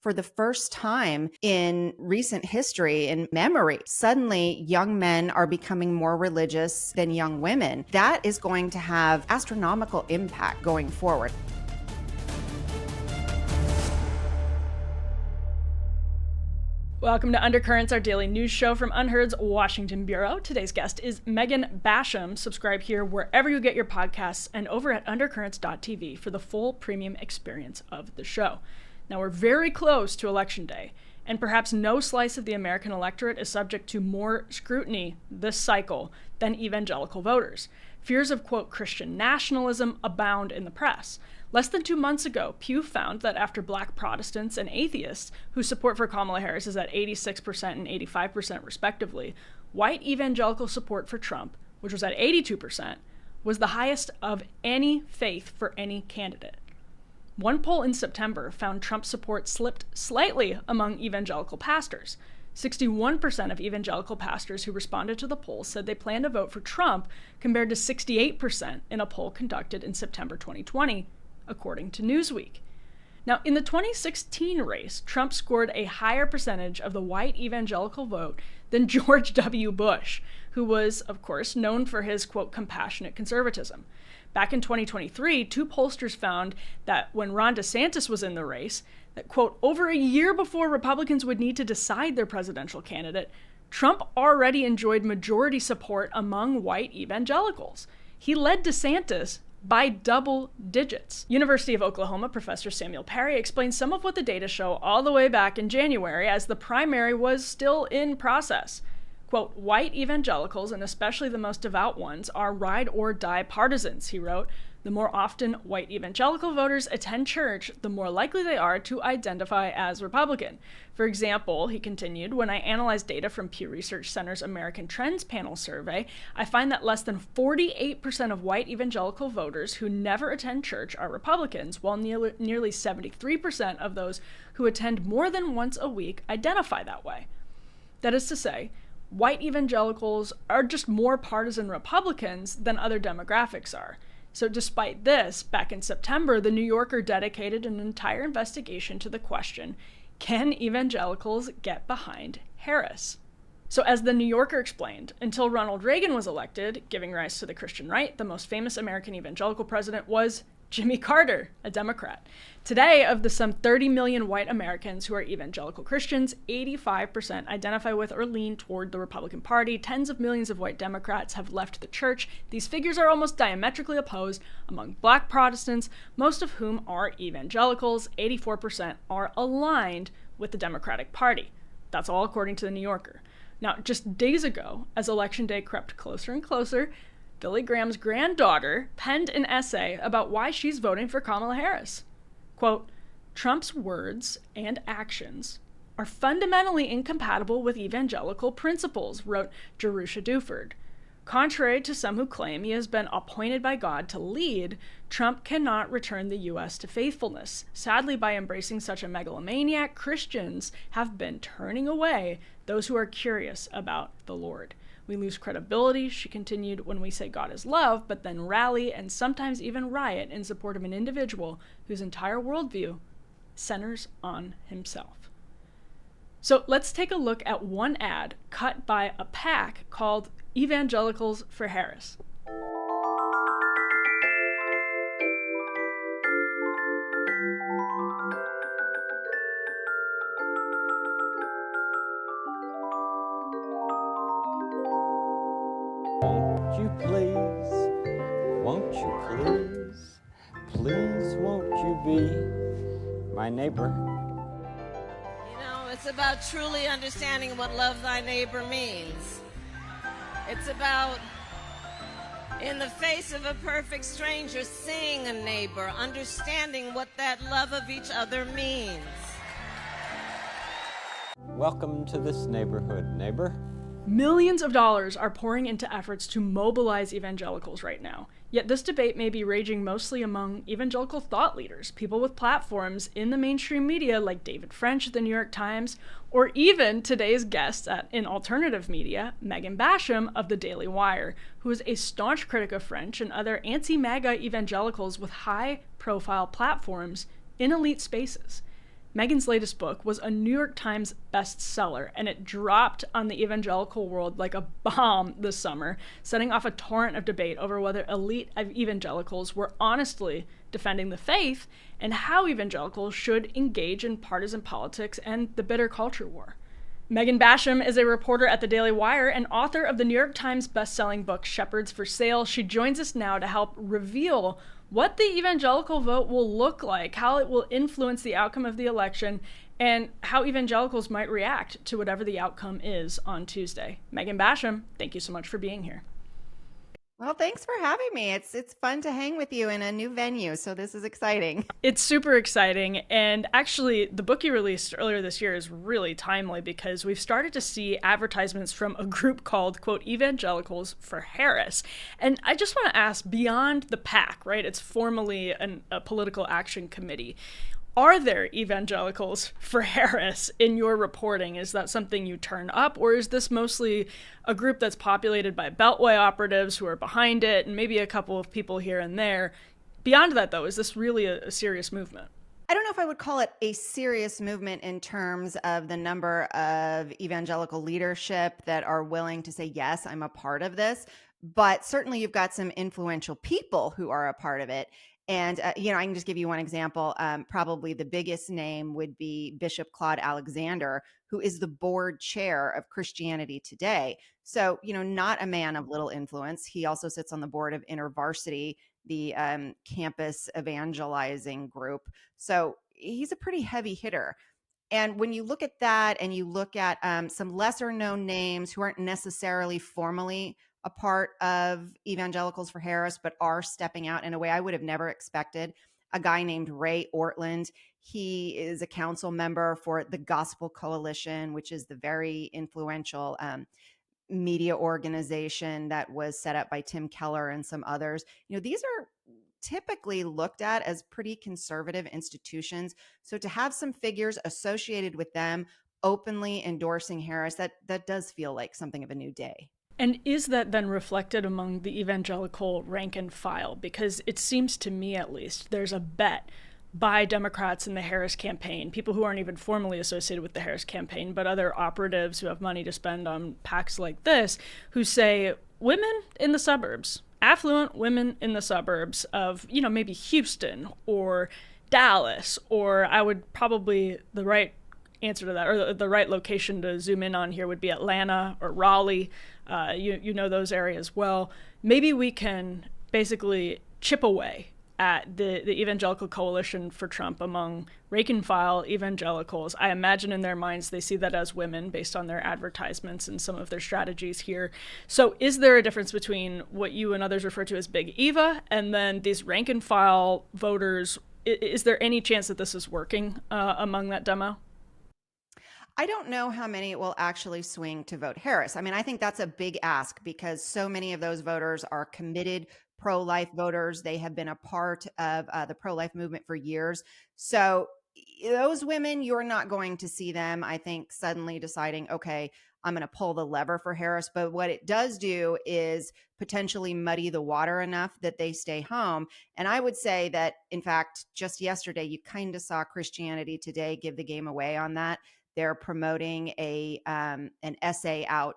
For the first time in recent history, in memory, suddenly young men are becoming more religious than young women. That is going to have astronomical impact going forward. Welcome to Undercurrents, our daily news show from Unheard's Washington Bureau. Today's guest is Megan Basham. Subscribe here wherever you get your podcasts and over at undercurrents.tv for the full premium experience of the show. Now, we're very close to Election Day, and perhaps no slice of the American electorate is subject to more scrutiny this cycle than evangelical voters. Fears of, quote, Christian nationalism abound in the press. Less than 2 months ago, Pew found that after Black Protestants and atheists, whose support for Kamala Harris is at 86% and 85% respectively, white evangelical support for Trump, which was at 82%, was the highest of any faith for any candidate. One poll in September found Trump's support slipped slightly among evangelical pastors. 61% of evangelical pastors who responded to the poll said they plan to vote for Trump, compared to 68% in a poll conducted in September 2020, according to Newsweek. Now, in the 2016 race, Trump scored a higher percentage of the white evangelical vote than George W. Bush, who was, of course, known for his, quote, compassionate conservatism. Back in 2023, two pollsters found that when Ron DeSantis was in the race, that, quote, over a year before Republicans would need to decide their presidential candidate, Trump already enjoyed majority support among white evangelicals. He led DeSantis by double digits. University of Oklahoma professor Samuel Perry explains some of what the data show all the way back in January, as the primary was still in process. Quote, white evangelicals, and especially the most devout ones, are ride-or-die partisans, he wrote. The more often white evangelical voters attend church, the more likely they are to identify as Republican. For example, he continued, when I analyze data from Pew Research Center's American Trends Panel survey, I find that less than 48% of white evangelical voters who never attend church are Republicans, while nearly 73% of those who attend more than once a week identify that way. That is to say, white evangelicals are just more partisan Republicans than other demographics are. So despite this, back in September, The New Yorker dedicated an entire investigation to the question, can evangelicals get behind Harris? So as The New Yorker explained, until Ronald Reagan was elected, giving rise to the Christian right, the most famous American evangelical president was Jimmy Carter, a Democrat. Today, of the some 30 million white Americans who are evangelical Christians, 85% identify with or lean toward the Republican Party. Tens of millions of white Democrats have left the church. These figures are almost diametrically opposed among Black Protestants, most of whom are evangelicals. 84% are aligned with the Democratic Party. That's all according to The New Yorker. Now, just days ago, as Election Day crept closer and closer, Billy Graham's granddaughter penned an essay about why she's voting for Kamala Harris. Quote, Trump's words and actions are fundamentally incompatible with evangelical principles, wrote Jerusha Duford. Contrary to some who claim he has been appointed by God to lead, Trump cannot return the U.S. to faithfulness. Sadly, by embracing such a megalomaniac, Christians have been turning away those who are curious about the Lord. We lose credibility, she continued, when we say God is love, but then rally and sometimes even riot in support of an individual whose entire worldview centers on himself. So let's take a look at one ad cut by a PAC called Evangelicals for Harris. Please won't you be my neighbor? You know, it's about truly understanding what love thy neighbor means. It's about, in the face of a perfect stranger, seeing a neighbor, understanding what that love of each other means. Welcome to this neighborhood, neighbor. Millions of dollars are pouring into efforts to mobilize evangelicals right now. Yet this debate may be raging mostly among evangelical thought leaders, people with platforms in the mainstream media like David French at the New York Times, or even today's guest in alternative media, Megan Basham of the Daily Wire, who is a staunch critic of French and other anti-MAGA evangelicals with high-profile platforms in elite spaces. Megan's latest book was a New York Times bestseller, and it dropped on the evangelical world like a bomb this summer, setting off a torrent of debate over whether elite evangelicals were honestly defending the faith and how evangelicals should engage in partisan politics and the bitter culture war. Megan Basham is a reporter at the Daily Wire and author of the New York Times bestselling book Shepherds for Sale. She joins us now to help reveal what the evangelical vote will look like, how it will influence the outcome of the election, and how evangelicals might react to whatever the outcome is on Tuesday. Megan Basham, thank you so much for being here. Well, thanks for having me. It's fun to hang with you in a new venue, so this is exciting. It's super exciting, and actually the book you released earlier this year is really timely because we've started to see advertisements from a group called, quote, Evangelicals for Harris. And I just want to ask, beyond the PAC, right, it's formally a political action committee, are there evangelicals for Harris in your reporting? Is that something you turn up, or is this mostly a group that's populated by Beltway operatives who are behind it and maybe a couple of people here and there? Beyond that, though, is this really a serious movement? I don't know if I would call it a serious movement in terms of the number of evangelical leadership that are willing to say, yes, I'm a part of this. But certainly you've got some influential people who are a part of it. And, I can just give you one example. Probably the biggest name would be Bishop Claude Alexander, who is the board chair of Christianity Today. So, not a man of little influence. He also sits on the board of InterVarsity, the campus evangelizing group. So he's a pretty heavy hitter. And when you look at that and you look at some lesser known names who aren't necessarily formally a part of Evangelicals for Harris, but are stepping out in a way I would have never expected. A guy named Ray Ortland. He is a council member for the Gospel Coalition, which is the very influential media organization that was set up by Tim Keller and some others. These are typically looked at as pretty conservative institutions. So to have some figures associated with them openly endorsing Harris, that does feel like something of a new day. And is that then reflected among the evangelical rank and file? Because it seems to me, at least, there's a bet by Democrats in the Harris campaign, people who aren't even formally associated with the Harris campaign, but other operatives who have money to spend on PACs like this, who say women in the suburbs, affluent women in the suburbs of, maybe Houston or Dallas, or I would probably, the right answer to that, or the right location to zoom in on here would be Atlanta or Raleigh. You know those areas well. Maybe we can basically chip away at the evangelical coalition for Trump among rank and file evangelicals. I imagine in their minds they see that as women based on their advertisements and some of their strategies here. So is there a difference between what you and others refer to as Big Eva and then these rank and file voters? Is there any chance that this is working among that demo? I don't know how many will actually swing to vote Harris. I think that's a big ask because so many of those voters are committed pro-life voters. They have been a part of the pro-life movement for years. So those women, you're not going to see them, I think, suddenly deciding, okay, I'm going to pull the lever for Harris. But what it does do is potentially muddy the water enough that they stay home. And I would say that, in fact, just yesterday, you kind of saw Christianity Today give the game away on that. They're promoting an essay out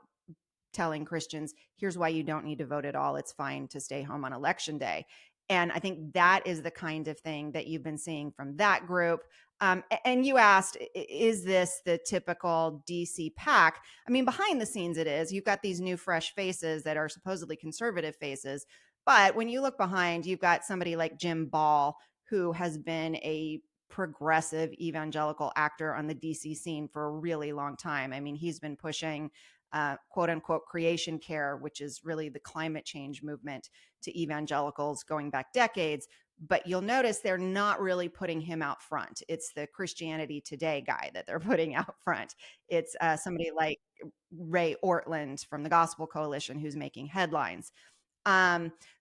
telling Christians, here's why you don't need to vote at all. It's fine to stay home on election day. And I think that is the kind of thing that you've been seeing from that group. And you asked, is this the typical DC PAC? Behind the scenes it is. You've got these new fresh faces that are supposedly conservative faces. But when you look behind, you've got somebody like Jim Ball, who has been a progressive evangelical actor on the DC scene for a really long time. He's been pushing quote unquote creation care, which is really the climate change movement, to evangelicals going back decades. But you'll notice they're not really putting him out front. It's the Christianity Today guy that they're putting out front. It's somebody like Ray Ortland from the Gospel Coalition who's making headlines.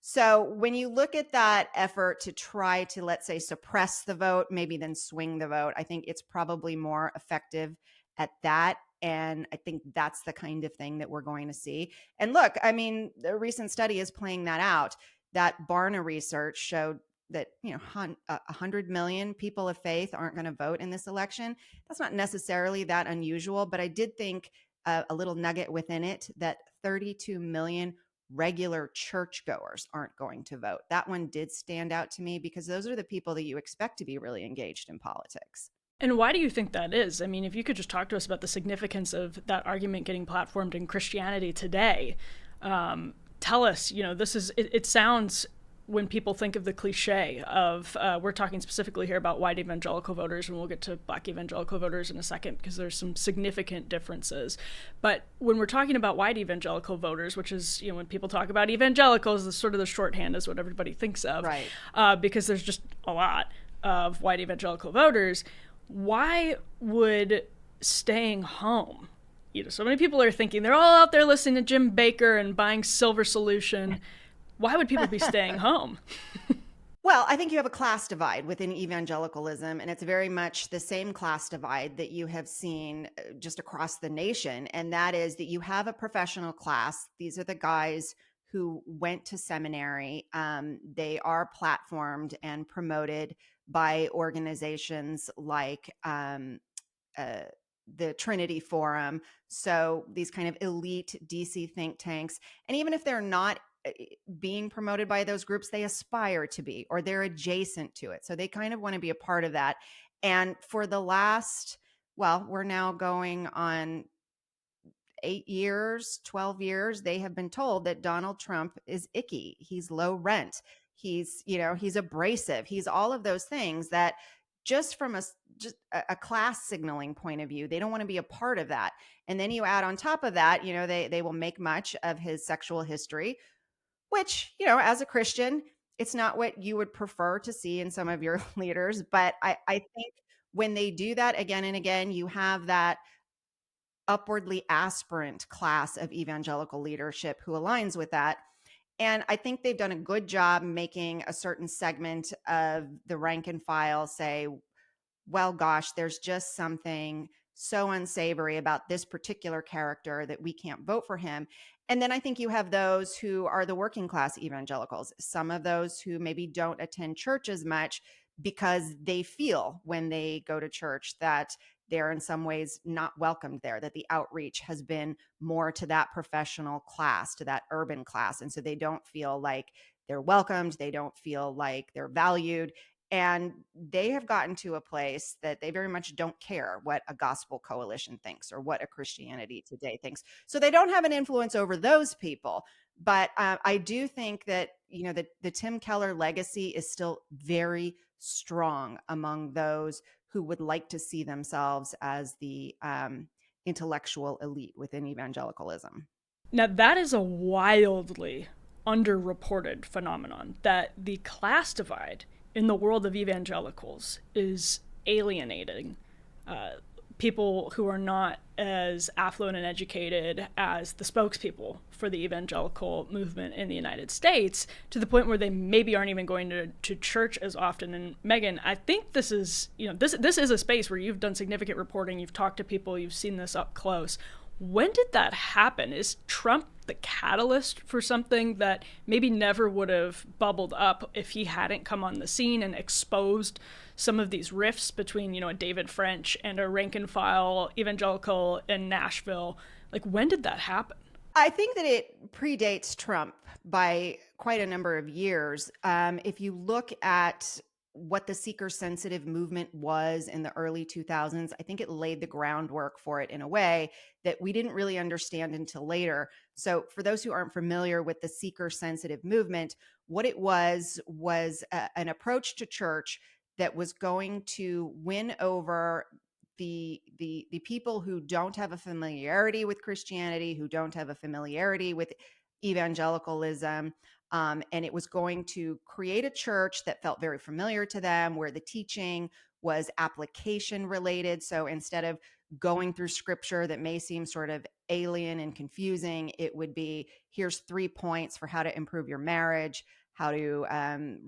So when you look at that effort to try to, let's say, suppress the vote, maybe then swing the vote, I think it's probably more effective at that. And I think that's the kind of thing that we're going to see. And look, the recent study is playing that out. That Barna research showed that 100 million people of faith aren't going to vote in this election. That's not necessarily that unusual, but I did think a little nugget within it that 32 million regular churchgoers aren't going to vote. That one did stand out to me because those are the people that you expect to be really engaged in politics. And why do you think that is? I mean, if you could just talk to us about the significance of that argument getting platformed in Christianity today. Tell us, it sounds, when people think of the cliche of, we're talking specifically here about white evangelical voters, and we'll get to black evangelical voters in a second because there's some significant differences. But when we're talking about white evangelical voters, which is, when people talk about evangelicals, the sort of the shorthand is what everybody thinks of, right? Because there's just a lot of white evangelical voters. Why would staying home? So many people are thinking they're all out there listening to Jim Bakker and buying Silver Solution. Why would people be staying home? Well, I think you have a class divide within evangelicalism, and it's very much the same class divide that you have seen just across the nation. And that is that you have a professional class. These are the guys who went to seminary. They are platformed and promoted by organizations like the Trinity Forum. So these kind of elite DC think tanks. And even if they're not being promoted by those groups, they aspire to be, or they're adjacent to it. So they kind of want to be a part of that. And for the last, we're now going on 8 years, 12 years, they have been told that Donald Trump is icky. He's low rent. He's abrasive. He's all of those things that just from a class signaling point of view, they don't want to be a part of that. And then you add on top of that, they will make much of his sexual history, which, as a Christian, it's not what you would prefer to see in some of your leaders. But I think when they do that again and again, you have that upwardly aspirant class of evangelical leadership who aligns with that. And I think they've done a good job making a certain segment of the rank and file say, well, gosh, there's just something so unsavory about this particular character that we can't vote for him. And then I think you have those who are the working class evangelicals, some of those who maybe don't attend church as much because they feel when they go to church that they're in some ways not welcomed there, that the outreach has been more to that professional class, to that urban class. And so they don't feel like they're welcomed. They don't feel like they're valued. And they have gotten to a place that they very much don't care what a gospel coalition thinks or what a Christianity Today thinks. So they don't have an influence over those people. But I do think that, the Tim Keller legacy is still very strong among those who would like to see themselves as the intellectual elite within evangelicalism. Now, that is a wildly underreported phenomenon, that the class divide in the world of evangelicals is alienating people who are not as affluent and educated as the spokespeople for the evangelical movement in the United States, to the point where they maybe aren't even going to church as often. And Megan, I think this is, this is a space where you've done significant reporting, you've talked to people, you've seen this up close. When did that happen? Is Trump the catalyst for something that maybe never would have bubbled up if he hadn't come on the scene and exposed some of these rifts between, a David French and a rank and file evangelical in Nashville? Like, when did that happen? I think that it predates Trump by quite a number of years. If you look at what the seeker-sensitive movement was in the early 2000s, I think it laid the groundwork for it in a way that we didn't really understand until later. So for those who aren't familiar with the seeker-sensitive movement, what it was an approach to church that was going to win over the people who don't have a familiarity with Christianity, who don't have a familiarity with evangelicalism. And it was going to create a church that felt very familiar to them, where the teaching was application related. So instead of going through scripture that may seem sort of alien and confusing, it would be, here's 3 points for how to improve your marriage, how to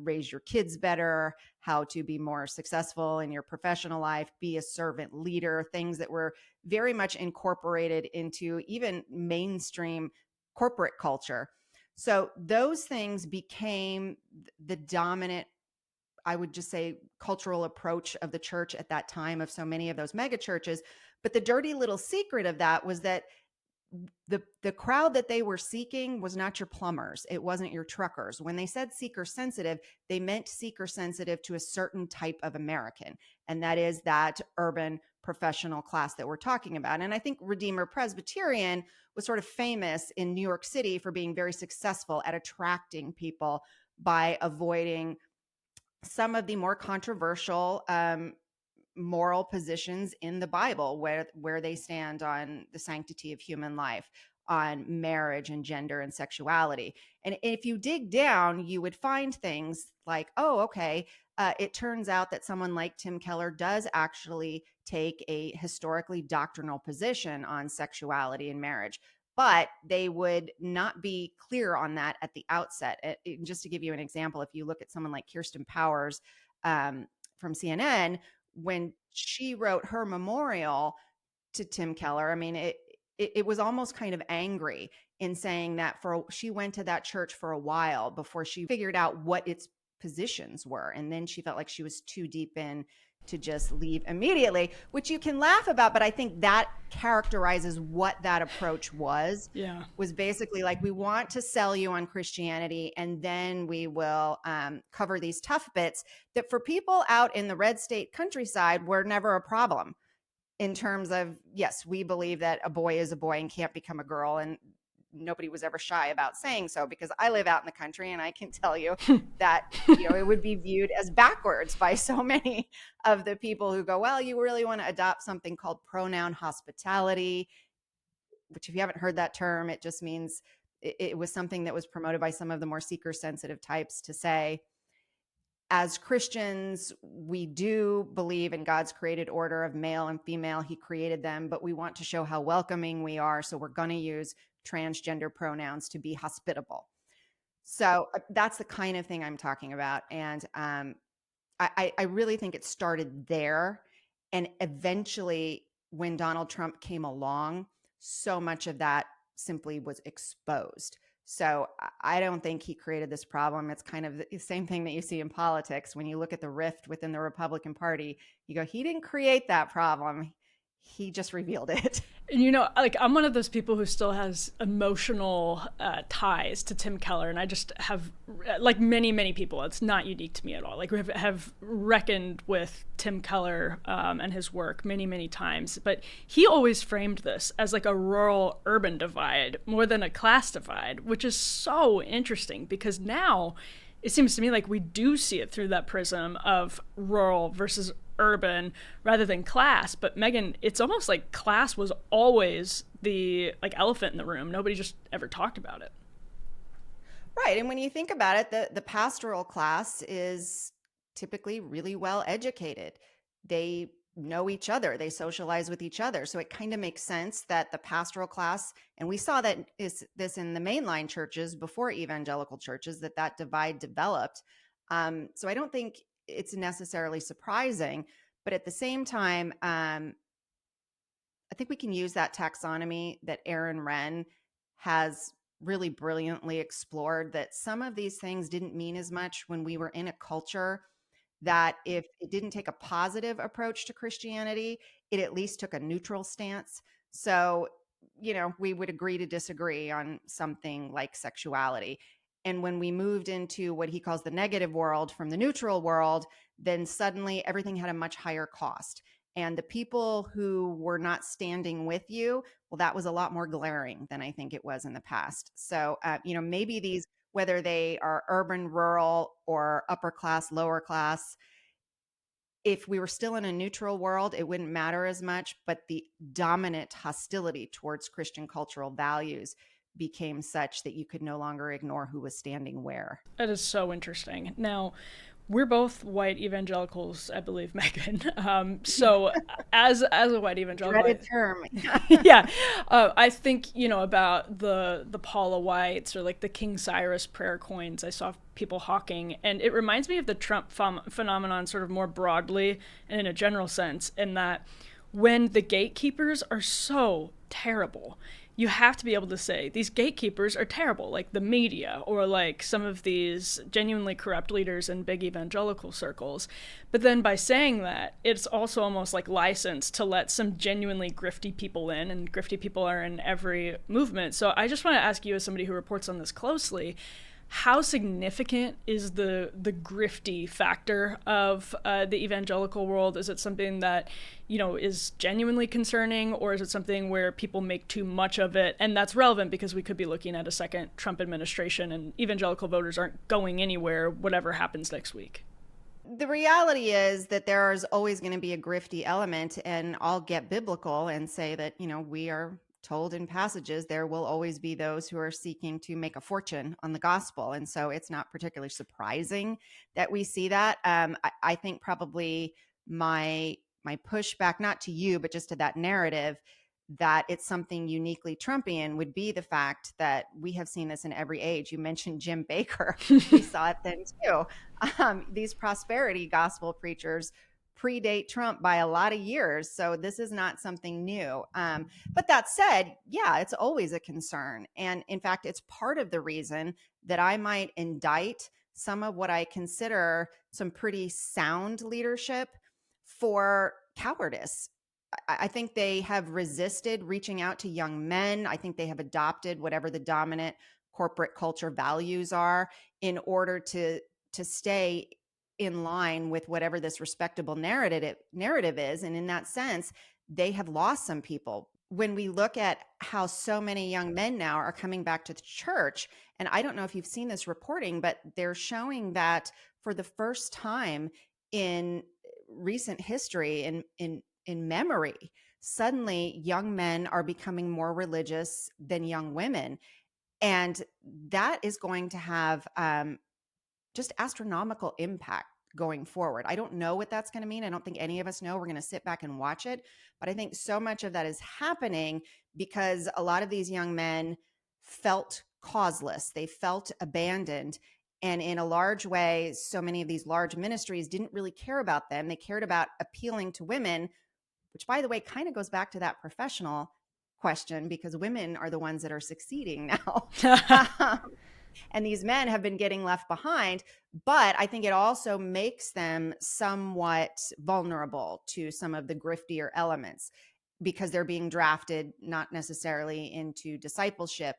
raise your kids better, how to be more successful in your professional life, be a servant leader, things that were very much incorporated into even mainstream corporate culture. So those things became the dominant I would just say, cultural approach of the church at that time, of so many of those mega churches. But the dirty little secret of that was that the crowd that they were seeking was not your plumbers. It wasn't your truckers. When they said seeker sensitive, they meant seeker sensitive to a certain type of American. And that is that urban professional class that we're talking about. And I think Redeemer Presbyterian was sort of famous in New York City for being very successful at attracting people by avoiding some of the more controversial moral positions in the Bible, where they stand on the sanctity of human life, on marriage and gender and sexuality. And if you dig down, you would find things like, oh, okay, it turns out that someone like Tim Keller does actually take a historically doctrinal position on sexuality and marriage, but they would not be clear on that at the outset. Just to give you an example, if you look at someone like Kirsten Powers from CNN, when she wrote her memorial to Tim Keller, I mean, it was almost kind of angry in saying that she went to that church for a while before she figured out what its positions were. And then she felt like she was too deep in to just leave immediately, which you can laugh about. But I think that characterizes what that approach was. Yeah. Was basically like, we want to sell you on Christianity, and then we will cover these tough bits that for people out in the red state countryside were never a problem, in terms of, yes, we believe that a boy is a boy and can't become a girl. And nobody was ever shy about saying so, because I live out in the country and I can tell you that, it would be viewed as backwards by so many of the people who go, well, you really want to adopt something called pronoun hospitality, which, if you haven't heard that term, it just means it was something that was promoted by some of the more seeker sensitive types to say, as Christians, we do believe in God's created order of male and female. He created them, but we want to show how welcoming we are. So we're going to use transgender pronouns to be hospitable. So that's the kind of thing I'm talking about. And I really think it started there. And eventually, when Donald Trump came along, so much of that simply was exposed. So I don't think he created this problem. It's kind of the same thing that you see in politics. When you look at the rift within the Republican Party, you go, he didn't create that problem. He just revealed it. And, I'm one of those people who still has emotional ties to Tim Keller. And I just have, like many, many people, it's not unique to me at all. Like, we have reckoned with Tim Keller and his work many, many times. But he always framed this as like a rural-urban divide more than a class divide, which is so interesting, because now it seems to me like we do see it through that prism of rural versus urban rather than class. But Megan, it's almost like class was always the elephant in the room. Nobody just ever talked about it. Right. And when you think about it, the pastoral class is typically really well educated. They know each other. They socialize with each other. So it kind of makes sense that the pastoral class, and we saw that this in the mainline churches before evangelical churches, that divide developed. So I don't think it's necessarily surprising, but at the same time, I think we can use that taxonomy that Aaron Wrenn has really brilliantly explored, that some of these things didn't mean as much when we were in a culture that if it didn't take a positive approach to Christianity, it at least took a neutral stance. So, we would agree to disagree on something like sexuality. And when we moved into what he calls the negative world from the neutral world, then suddenly everything had a much higher cost. And the people who were not standing with you, well, that was a lot more glaring than I think it was in the past. So, maybe these, whether they are urban, rural, or upper class, lower class, if we were still in a neutral world, it wouldn't matter as much. But the dominant hostility towards Christian cultural values became such that you could no longer ignore who was standing where. That is so interesting. Now, we're both white evangelicals, I believe, Megan. So as a white evangelical, dreaded term. Yeah, I think about the Paula Whites or like the King Cyrus prayer coins I saw people hawking, and it reminds me of the Trump phenomenon, sort of more broadly and in a general sense, in that when the gatekeepers are so terrible, you have to be able to say these gatekeepers are terrible, like the media or like some of these genuinely corrupt leaders in big evangelical circles. But then by saying that, it's also almost like license to let some genuinely grifty people in, and grifty people are in every movement. So I just want to ask you, as somebody who reports on this closely, how significant is the grifty factor of the evangelical world? Is it something that, is genuinely concerning, or is it something where people make too much of it? And that's relevant because we could be looking at a second Trump administration and evangelical voters aren't going anywhere, whatever happens next week. The reality is that there's always going to be a grifty element, and I'll get biblical and say that, we are told in passages there will always be those who are seeking to make a fortune on the gospel. And so it's not particularly surprising that we see that. I think probably my pushback, not to you, but just to that narrative, that it's something uniquely Trumpian would be the fact that we have seen this in every age. You mentioned Jim Baker. We saw it then too. These prosperity gospel preachers predate Trump by a lot of years. So this is not something new. But that said, yeah, it's always a concern. And in fact, it's part of the reason that I might indict some of what I consider some pretty sound leadership for cowardice. I think they have resisted reaching out to young men. I think they have adopted whatever the dominant corporate culture values are in order to stay in line with whatever this respectable narrative is. And in that sense, they have lost some people. When we look at how so many young men now are coming back to the church, and I don't know if you've seen this reporting, but they're showing that for the first time in recent history, in memory, suddenly young men are becoming more religious than young women. And that is going to have just astronomical impact going forward. I don't know what that's going to mean. I don't think any of us know. We're going to sit back and watch it. But I think so much of that is happening because a lot of these young men felt causeless. They felt abandoned. And in a large way, so many of these large ministries didn't really care about them. They cared about appealing to women, which, by the way, kind of goes back to that professional question, because women are the ones that are succeeding now. And these men have been getting left behind. But I think it also makes them somewhat vulnerable to some of the griftier elements because they're being drafted not necessarily into discipleship,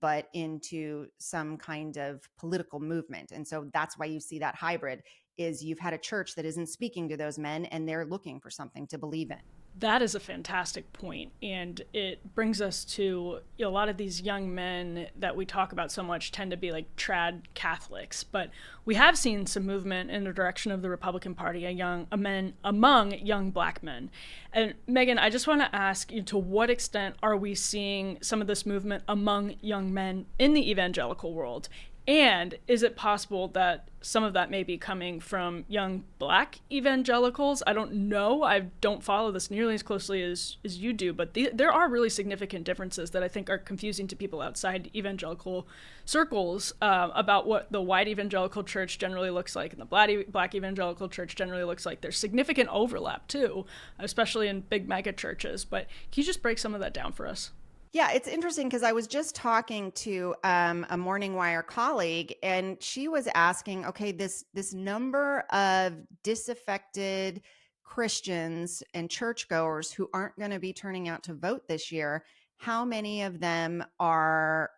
but into some kind of political movement. And so that's why you see that hybrid is you've had a church that isn't speaking to those men and they're looking for something to believe in. That is a fantastic point, and it brings us to a lot of these young men that we talk about so much tend to be like trad Catholics, but we have seen some movement in the direction of the Republican Party among young black men. And Megan, I just want to ask you, to what extent are we seeing some of this movement among young men in the evangelical world? And is it possible that some of that may be coming from young black evangelicals? I don't know. I don't follow this nearly as closely as you do, but there are really significant differences that I think are confusing to people outside evangelical circles about what the white evangelical church generally looks like and the black evangelical church generally looks like. There's significant overlap too, especially in big mega churches. But can you just break some of that down for us? Yeah, it's interesting because I was just talking to a Morning Wire colleague, and she was asking, okay, this number of disaffected Christians and churchgoers who aren't going to be turning out to vote this year, how many of them are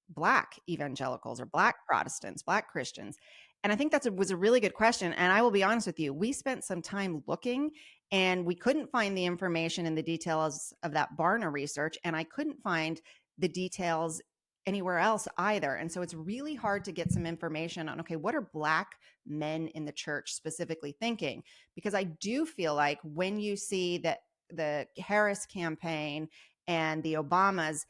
Black evangelicals or Black Protestants, Black Christians? And I think was a really good question. And I will be honest with you, we spent some time looking and we couldn't find the information and the details of that Barna research. And I couldn't find the details anywhere else either. And so it's really hard to get some information on, okay, what are Black men in the church specifically thinking? Because I do feel like when you see that the Harris campaign and the Obamas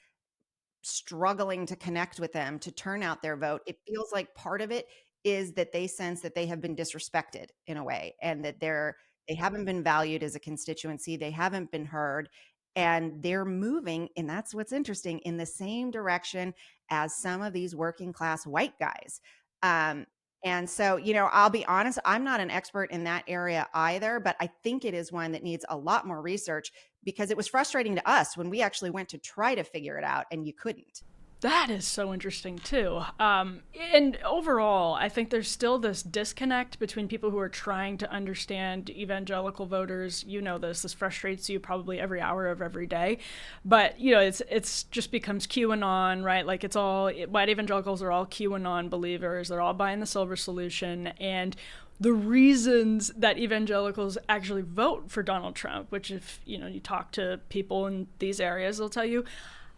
struggling to connect with them, to turn out their vote, it feels like part of it is that they sense that they have been disrespected in a way, and that they haven't been valued as a constituency. They haven't been heard, and they're moving. And that's what's interesting, in the same direction as some of these working class white guys. And so, I'll be honest, I'm not an expert in that area either, but I think it is one that needs a lot more research because it was frustrating to us when we actually went to try to figure it out and you couldn't. That is so interesting, too. And overall, I think there's still this disconnect between people who are trying to understand evangelical voters. You know this frustrates you probably every hour of every day. But, it's just becomes QAnon, right? Like white evangelicals are all QAnon believers. They're all buying the silver solution. And the reasons that evangelicals actually vote for Donald Trump, which if, you talk to people in these areas, they'll tell you,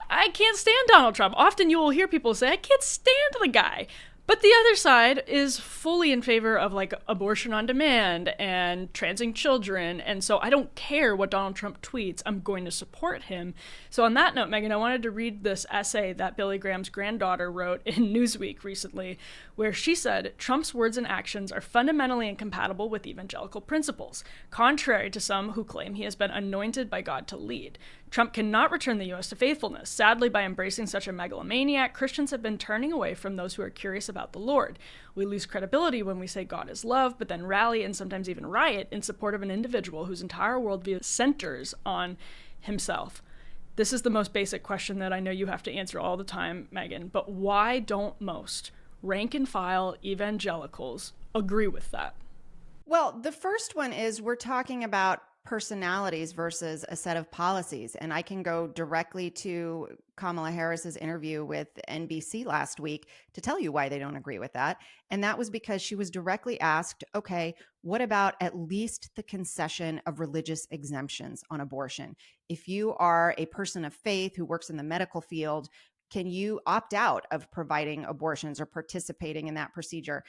I can't stand Donald Trump. Often you will hear people say, I can't stand the guy. But the other side is fully in favor of like abortion on demand and transing children. And so I don't care what Donald Trump tweets. I'm going to support him. So on that note, Megan, I wanted to read this essay that Billy Graham's granddaughter wrote in Newsweek recently, where she said, Trump's words and actions are fundamentally incompatible with evangelical principles, contrary to some who claim he has been anointed by God to lead. Trump cannot return the U.S. to faithfulness. Sadly, by embracing such a megalomaniac, Christians have been turning away from those who are curious about the Lord. We lose credibility when we say God is love, but then rally and sometimes even riot in support of an individual whose entire worldview centers on himself. This is the most basic question that I know you have to answer all the time, Megan, but why don't most rank-and-file evangelicals agree with that? Well, the first one is we're talking about personalities versus a set of policies. And I can go directly to Kamala Harris's interview with NBC last week to tell you why they don't agree with that. And that was because she was directly asked, okay, what about at least the concession of religious exemptions on abortion? If you are a person of faith who works in the medical field, can you opt out of providing abortions or participating in that procedure?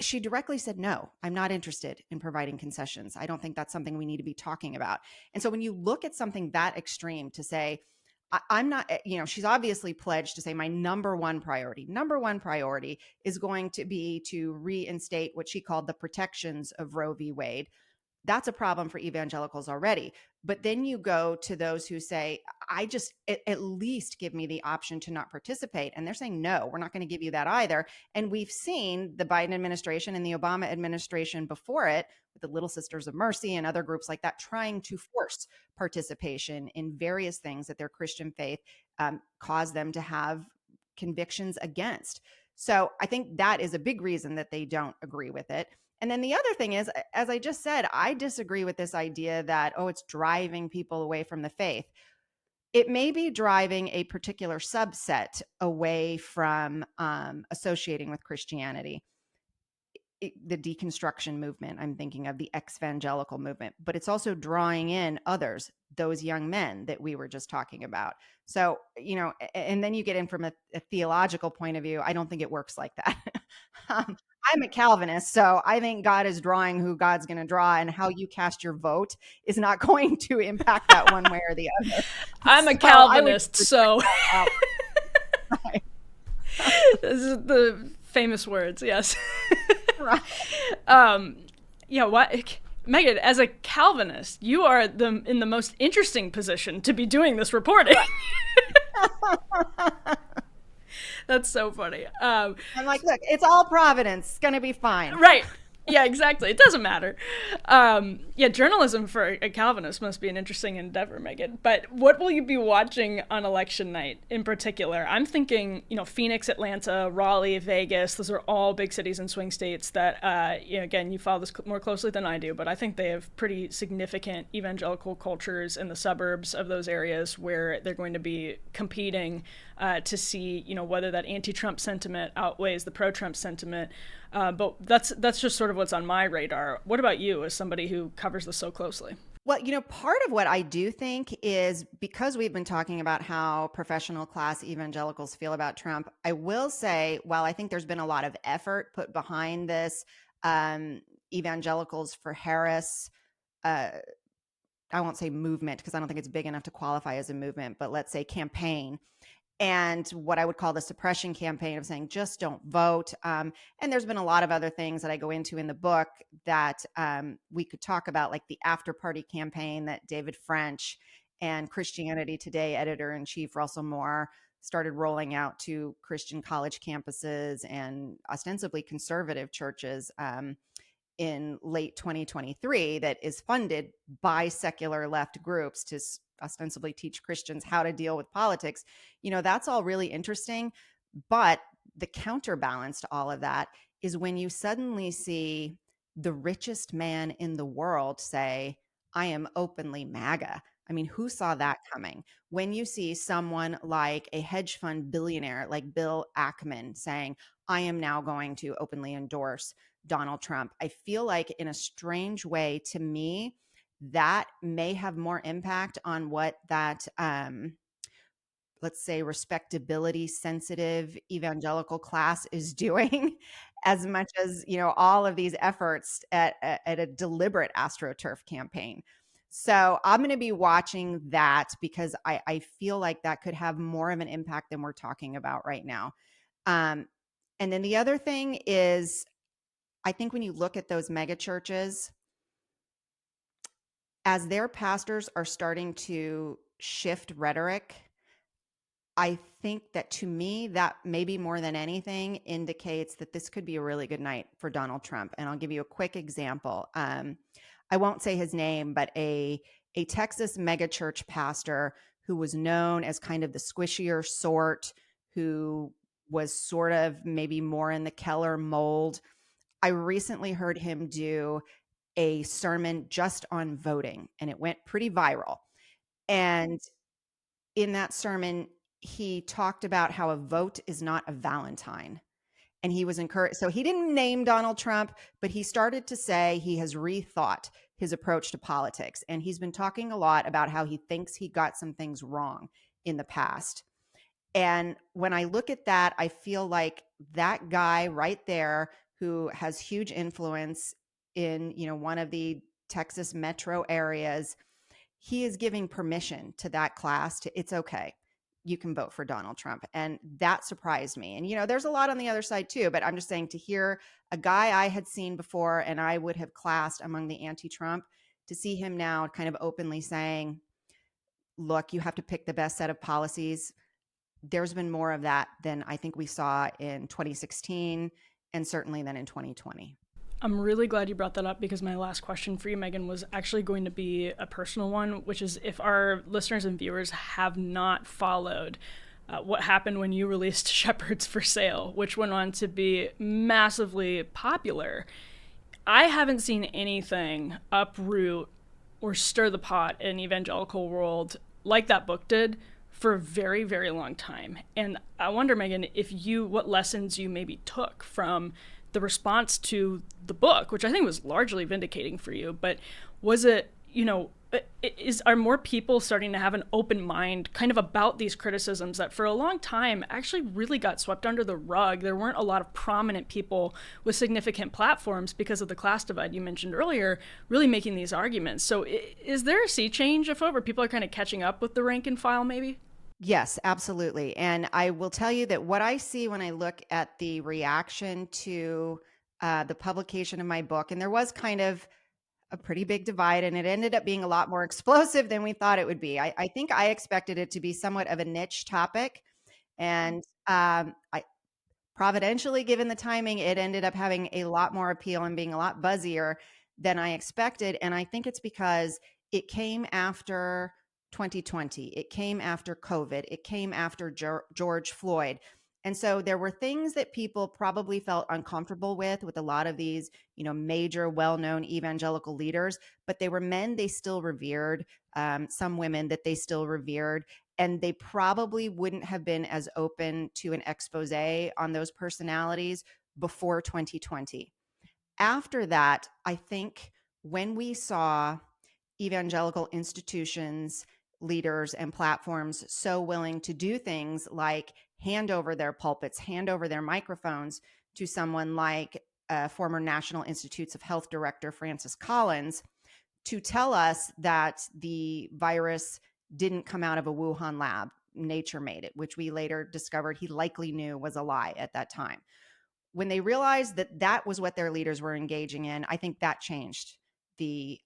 She directly said, no, I'm not interested in providing concessions. I don't think that's something we need to be talking about. And so when you look at something that extreme to say, I'm not, she's obviously pledged to say my number one priority is going to be to reinstate what she called the protections of Roe v. Wade. That's a problem for evangelicals already. But then you go to those who say, at least give me the option to not participate. And they're saying, no, we're not going to give you that either. And we've seen the Biden administration and the Obama administration before it, with the Little Sisters of Mercy and other groups like that, trying to force participation in various things that their Christian faith cause them to have convictions against. So I think that is a big reason that they don't agree with it. And then the other thing is, as I just said, I disagree with this idea that, it's driving people away from the faith. It may be driving a particular subset away from associating with Christianity. The deconstruction movement, I'm thinking of the evangelical movement, but it's also drawing in others, those young men that we were just talking about. So, and then you get in from a theological point of view. I don't think it works like that. I'm a Calvinist, so I think God is drawing who God's going to draw, and how you cast your vote is not going to impact that one way or the other. I'm a Calvinist, so Right. This is the famous words, yes. Right. Megan, as a Calvinist, you are in the most interesting position to be doing this reporting. That's so funny. I'm like, look, it's all providence. It's going to be fine. Right. Yeah, exactly. It doesn't matter. Journalism for a Calvinist must be an interesting endeavor, Megan. But what will you be watching on election night in particular? I'm thinking, Phoenix, Atlanta, Raleigh, Vegas. Those are all big cities and swing states that, again, you follow this more closely than I do, but I think they have pretty significant evangelical cultures in the suburbs of those areas where they're going to be competing to see, whether that anti-Trump sentiment outweighs the pro-Trump sentiment. But that's just sort of what's on my radar. What about you as somebody who covers this so closely? Well, part of what I do think is, because we've been talking about how professional class evangelicals feel about Trump, I will say, while I think there's been a lot of effort put behind this, Evangelicals for Harris, I won't say movement because I don't think it's big enough to qualify as a movement, but let's say campaign, and what I would call the suppression campaign of saying, just don't vote. And there's been a lot of other things that I go into in the book that we could talk about, like the after party campaign that David French and Christianity Today editor-in-chief Russell Moore started rolling out to Christian college campuses and ostensibly conservative churches in late 2023, that is funded by secular left groups to ostensibly teach Christians how to deal with politics. That's all really interesting. But the counterbalance to all of that is when you suddenly see the richest man in the world say, I am openly MAGA. I mean, who saw that coming? When you see someone like a hedge fund billionaire like Bill Ackman saying, I am now going to openly endorse Donald Trump, I feel like in a strange way, to me, that may have more impact on what that let's say respectability sensitive evangelical class is doing as much as all of these efforts at a deliberate AstroTurf campaign. So I'm going to be watching that because I feel like that could have more of an impact than we're talking about right now. And then the other thing is, I think when you look at those mega churches, as their pastors are starting to shift rhetoric, I think that, to me, that maybe more than anything indicates that this could be a really good night for Donald Trump. And I'll give you a quick example. I won't say his name, but a Texas megachurch pastor who was known as kind of the squishier sort, who was sort of maybe more in the Keller mold. I recently heard him do a sermon just on voting, and it went pretty viral. And in that sermon, he talked about how a vote is not a Valentine. And he was encouraged. So he didn't name Donald Trump, but he started to say he has rethought his approach to politics. And he's been talking a lot about how he thinks he got some things wrong in the past. And when I look at that, I feel like that guy right there, who has huge influence in, one of the Texas metro areas, he is giving permission to that class to, it's okay, you can vote for Donald Trump. And that surprised me. And, there's a lot on the other side too, but I'm just saying, to hear a guy I had seen before and I would have classed among the anti-Trump, to see him now kind of openly saying, look, you have to pick the best set of policies. There's been more of that than I think we saw in 2016 and certainly than in 2020. I'm really glad you brought that up, because my last question for you, Megan, was actually going to be a personal one, which is, if our listeners and viewers have not followed what happened when you released Shepherds for Sale, which went on to be massively popular, I haven't seen anything uproot or stir the pot in evangelical world like that book did for a very, very long time. And I wonder, Megan, what lessons you maybe took from the response to the book, which I think was largely vindicating for you, but was it, are more people starting to have an open mind kind of about these criticisms that for a long time actually really got swept under the rug? There weren't a lot of prominent people with significant platforms because of the class divide you mentioned earlier, really making these arguments. So is there a sea change afoot where people are kind of catching up with the rank and file maybe? Yes, absolutely. And I will tell you that what I see when I look at the reaction to the publication of my book, and there was kind of a pretty big divide, and it ended up being a lot more explosive than we thought it would be. I think I expected it to be somewhat of a niche topic. And providentially, given the timing, it ended up having a lot more appeal and being a lot buzzier than I expected. And I think it's because it came after 2020. It came after COVID. It came after George Floyd. And so there were things that people probably felt uncomfortable with a lot of these, major, well-known evangelical leaders, but they were men they still revered, some women that they still revered, and they probably wouldn't have been as open to an expose on those personalities before 2020. After that, I think when we saw evangelical institutions, leaders, and platforms so willing to do things like hand over their pulpits, hand over their microphones to someone like former National Institutes of Health Director Francis Collins to tell us that the virus didn't come out of a Wuhan lab, nature made it, which we later discovered he likely knew was a lie at that time. When they realized that that was what their leaders were engaging in, I think that changed the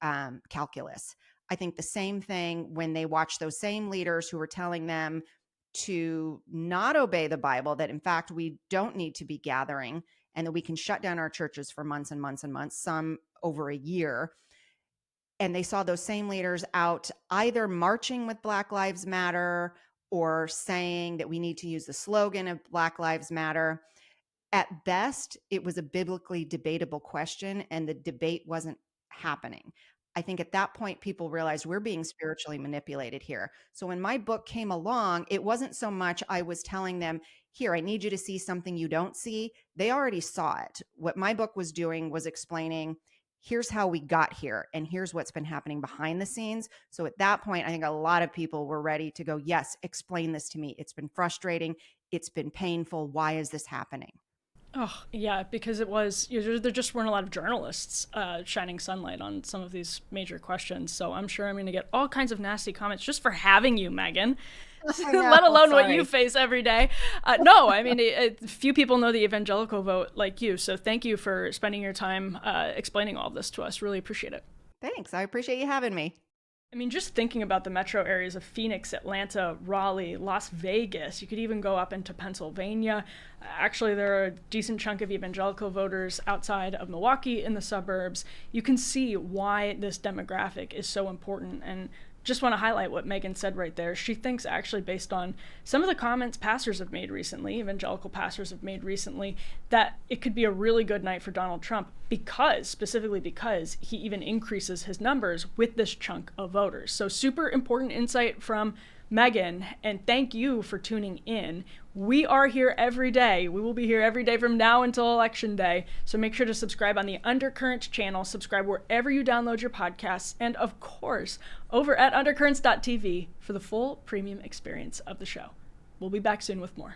calculus. I think the same thing when they watched those same leaders who were telling them to not obey the Bible, that in fact we don't need to be gathering and that we can shut down our churches for months and months and months, some over a year. And they saw those same leaders out either marching with Black Lives Matter or saying that we need to use the slogan of Black Lives Matter. At best, it was a biblically debatable question, and the debate wasn't happening. I think at that point, people realized we're being spiritually manipulated here. So when my book came along, it wasn't so much I was telling them, here, I need you to see something you don't see. They already saw it. What my book was doing was explaining, here's how we got here, and here's what's been happening behind the scenes. So at that point, I think a lot of people were ready to go, yes, explain this to me. It's been frustrating. It's been painful. Why is this happening? Oh, yeah, because it was, there just weren't a lot of journalists shining sunlight on some of these major questions. So I'm sure I'm going to get all kinds of nasty comments just for having you, Megan, let alone what you face every day. No, I mean, few people know the evangelical vote like you. So thank you for spending your time explaining all of this to us. Really appreciate it. Thanks. I appreciate you having me. I mean, just thinking about the metro areas of Phoenix, Atlanta, Raleigh, Las Vegas, you could even go up into Pennsylvania. Actually, there are a decent chunk of evangelical voters outside of Milwaukee in the suburbs. You can see why this demographic is so important. And just want to highlight what Megan said right there. She thinks actually based on some of the comments pastors have made recently, evangelical pastors have made recently, that it could be a really good night for Donald Trump specifically because he even increases his numbers with this chunk of voters. So super important insight from Megan, and thank you for tuning in. We are here every day. We will be here every day from now until Election Day. So make sure to subscribe on the Undercurrents channel, subscribe wherever you download your podcasts, and of course, over at undercurrents.tv for the full premium experience of the show. We'll be back soon with more.